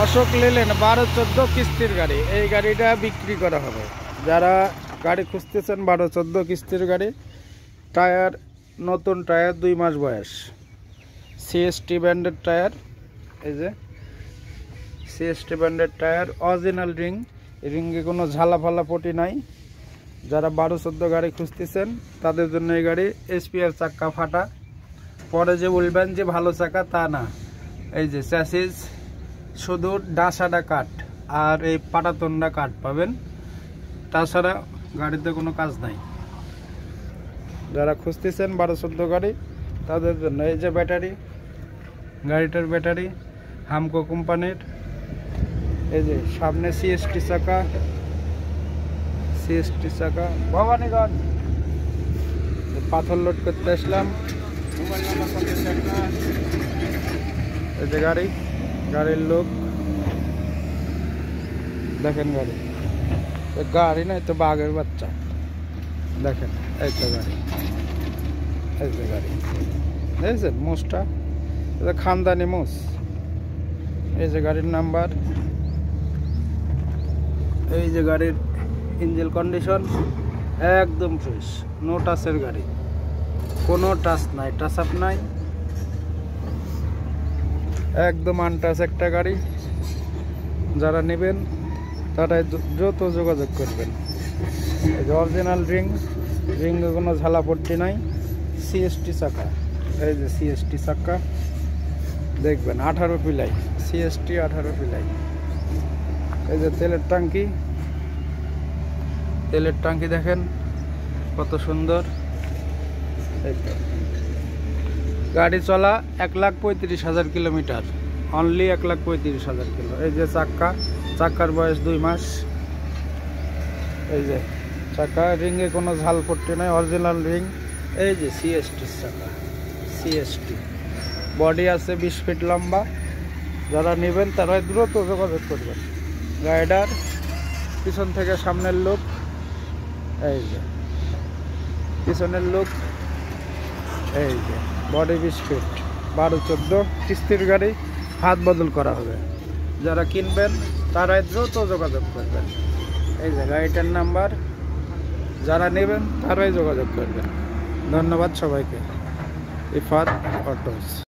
অশোক লেলেন 12-14 কিস্তির গাড়ি। এই গাড়িটা বিক্রি করা হবে। যারা গাড়ি খুঁজতেছেন 12-14 কিস্তির গাড়ি, টায়ার নতুন টায়ার, 2 মাস বয়স, সিএসটি ব্র্যান্ডের টায়ার। এই যে সিএসটি ব্র্যান্ডের টায়ার, অরিজিনাল রিংয়ে কোনো ঝালা ফালা পটি নাই। যারা 12-14 গাড়ি খুঁজতেছেন তাদের জন্য এই গাড়ি। এসপিআর চাক্কা ফাটা, পরে যে বলবেন যে ভালো চাকা তা না। এই যে চ্যাসিস শুধু ডাসাটা কাঠ আর এই পাটাতনটা কাঠ পাবেন, তাছাড়া গাড়িতে কোনো কাজ নাই। যারা খুঁজতেছেন 12-14 গাড়ি তাদের জন্য এই যে ব্যাটারি, গাড়িটার ব্যাটারি হামকো কোম্পানির। এই যে সামনে সিএসটি চাকা, ভবানীগঞ্জ পাথর লোড করতে আসলাম। এই যে গাড়ির লোক দেখেন, গাড়ি না, তো বাঘের বাচ্চা দেখেন। এই তো গাড়ি, এই যে গাড়ি দেখছেন, মোষটা এটা খানদানি মোষ। এই যে গাড়ির নাম্বার, এই যে গাড়ির ইঞ্জিন কন্ডিশন একদম ফ্রেশ, নো টাচের গাড়ি, কোনো টাচ নাই, টাচ আপ নাই, একদম আনটাচ একটা গাড়ি। যারা নেবেন তারা দ্রুত যোগাযোগ করবেন। এই যে অরিজিনাল রিংয়ে কোনো ঝালাপট্টি নাই, সিএসটি চাকা। এই যে সিএসটি চাকা দেখবেন, 18 পিলাই, সিএসটি 18 পিলাই। এই যে তেলের ট্যাঙ্কি দেখেন কত সুন্দর। গাড়ি চলা 1,35,000 কিলোমিটার, অনলি 1,35,000 কিলো। এই যে চাক্কার বয়স 2 মাস। এই যে চাকা, রিংয়ে কোনো ঝাল পট্টি নাই, অরিজিনাল রিং। এই যে সিএসটি চাকা, সিএসটি বডি আছে 20 ফিট লম্বা। যারা নেবেন তারা দ্রুত যোগাযোগ করবেন। গাড়িটার পিছন থেকে সামনের লোক, এই যে পিছনের লোক, এই যে বডি 20 ফিট, 12-14 কিস্তির গাড়ি, হাত বদল করা হবে। যারা কিনবেন তারাই দ্রুত যোগাযোগ করবেন। এই যে গাড়িটার নাম্বার, যারা নেবেন তারাই যোগাযোগ করবেন। ধন্যবাদ সবাইকে। ইফাত অটোস।